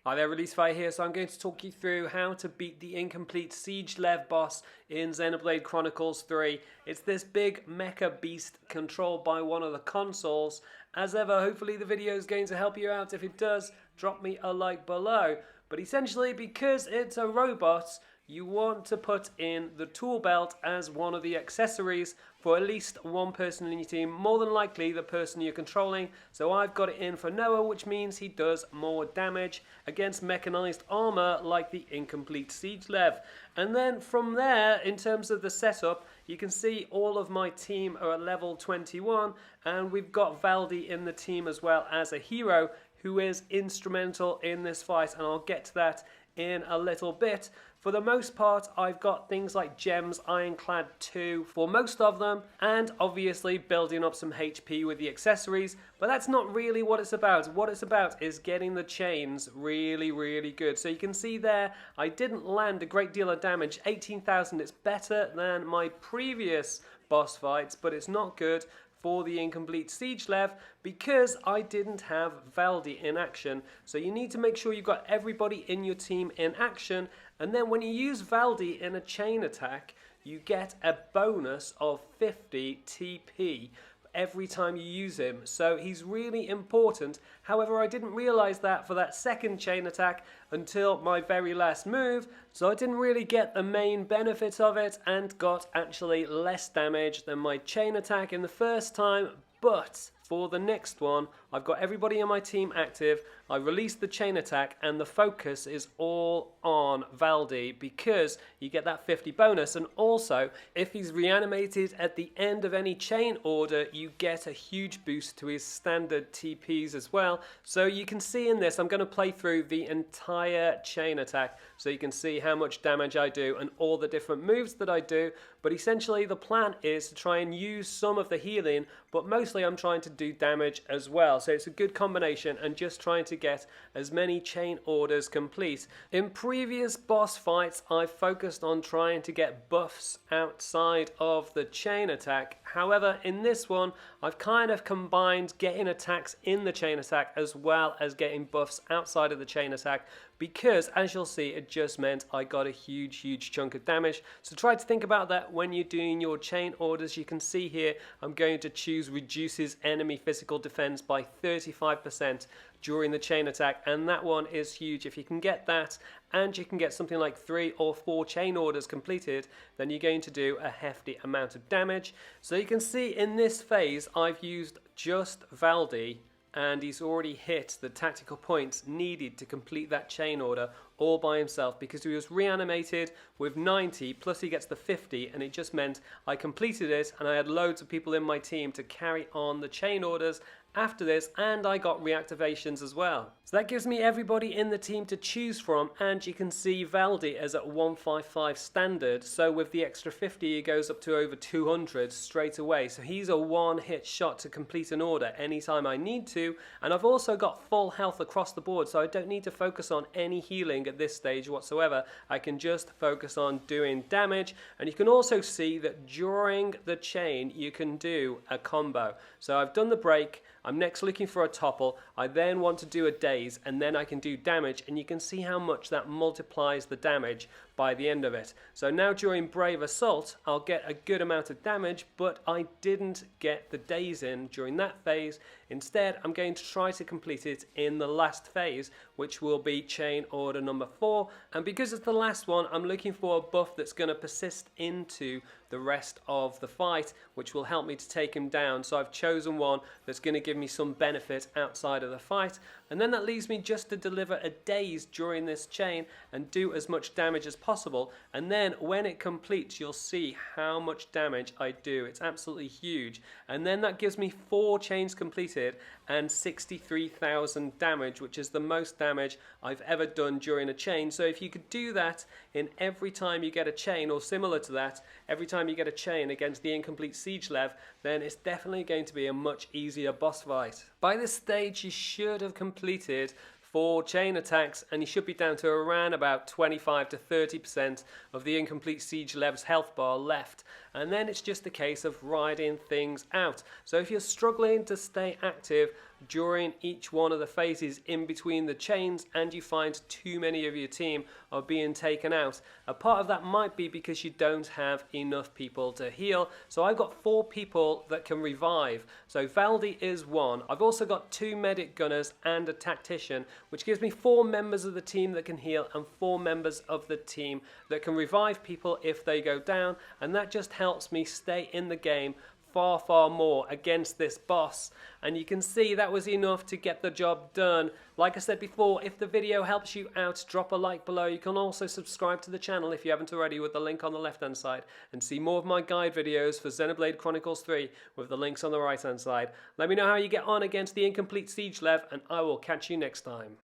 Hi there, Release Fire here. So I'm going to talk you through how to beat the Incomplete Siege-Lev boss in Xenoblade Chronicles 3. It's this big mecha beast controlled by one of the consoles. As ever, hopefully the video is going to help you out. If it does, drop me a like below. But essentially, because it's a robot, you want to put in the tool belt as one of the accessories for at least one person in your team, more than likely the person you're controlling. So I've got it in for Noah, which means he does more damage against mechanized armor like the Incomplete Siege-Lev. And then from there, in terms of the setup, you can see all of my team are at level 21, and we've got Valdi in the team as well as a hero who is instrumental in this fight, and I'll get to that in a little bit. For the most part, I've got things like gems, ironclad 2 for most of them, and obviously building up some HP with the accessories, but that's not really what it's about. What it's about is getting the chains really good. So you can see there, I didn't land a great deal of damage, 18,000. It's better than my previous boss fights, but it's not good for the Incomplete Siege-Lev because I didn't have Valdi in action. So you need to make sure you've got everybody in your team in action, and then when you use Valdi in a chain attack, you get a bonus of 50 TP every time you use him. So he's really important. However, I didn't realize that for that second chain attack until my very last move, so I didn't really get the main benefit of it and got actually less damage than my chain attack in the first time. But for the next one, I've got everybody in my team active, I released the chain attack, and the focus is all on Valdi because you get that 50 bonus, and also if he's reanimated at the end of any chain order, you get a huge boost to his standard TPs as well. So you can see in this, I'm going to play through the entire chain attack so you can see how much damage I do and all the different moves that I do. But essentially the plan is to try and use some of the healing, but mostly I'm trying to do damage as well. So it's a good combination and just trying to get as many chain orders complete. In previous boss fights, I've focused on trying to get buffs outside of the chain attack. However, in this one, I've kind of combined getting attacks in the chain attack as well as getting buffs outside of the chain attack, because as you'll see, it just meant I got a huge chunk of damage. So try to think about that when you're doing your chain orders. You can see here I'm going to choose reduces enemy physical defense by 35% during the chain attack, and that one is huge. If you can get that and you can get something like 3 or 4 chain orders completed, then you're going to do a hefty amount of damage. So you can see in this phase I've used just Valdi, and he's already hit the tactical points needed to complete that chain order all by himself because he was reanimated with 90 plus he gets the 50, and it just meant I completed it and I had loads of people in my team to carry on the chain orders after this, and I got reactivations as well. So that gives me everybody in the team to choose from, and you can see Valdi is at 155 standard, so with the extra 50 he goes up to over 200 straight away. So he's a one-hit shot to complete an order anytime I need to, and I've also got full health across the board, so I don't need to focus on any healing at this stage whatsoever. I can just focus on doing damage, and you can also see that during the chain you can do a combo. So I've done the break, I'm next looking for a topple, I then want to do a daze, and then I can do damage, and you can see how much that multiplies the damage by the end of it. So now during Brave Assault, I'll get a good amount of damage, but I didn't get the daze in during that phase. Instead, I'm going to try to complete it in the last phase, which will be chain order number 4. And because it's the last one, I'm looking for a buff that's going to persist into the rest of the fight, which will help me to take him down. So I've chosen one that's going to give me some benefit outside of the fight, and then that leaves me just to deliver a daze during this chain and do as much damage as possible. And then when it completes, you'll see how much damage I do. It's absolutely huge. And then that gives me 4 chains completed and 63,000 damage, which is the most damage I've ever done during a chain. So if you could do that in every time you get a chain, or similar to that, every time you get a chain against the Incomplete Siege-Lev, then it's definitely going to be a much easier boss fight. By this stage, you should have completed 4 chain attacks, and you should be down to around about 25 to 30% of the Incomplete Siege-Lev's health bar left. and then it's just a case of riding things out. So if you're struggling to stay active during each one of the phases in between the chains and you find too many of your team are being taken out, a part of that might be because you don't have enough people to heal. So I've got 4 people that can revive. So Valdi is 1. I've also got 2 medic gunners and a tactician, which gives me 4 members of the team that can heal and 4 members of the team that can revive people if they go down, and that just helps me stay in the game far more against this boss. And you can see that was enough to get the job done. Like I said before, if the video helps you out, drop a like below. You can also subscribe to the channel if you haven't already with the link on the left hand side, and see more of my guide videos for Xenoblade Chronicles 3 with the links on the right hand side. Let me know how you get on against the Incomplete Siege-Lev, and I will catch you next time.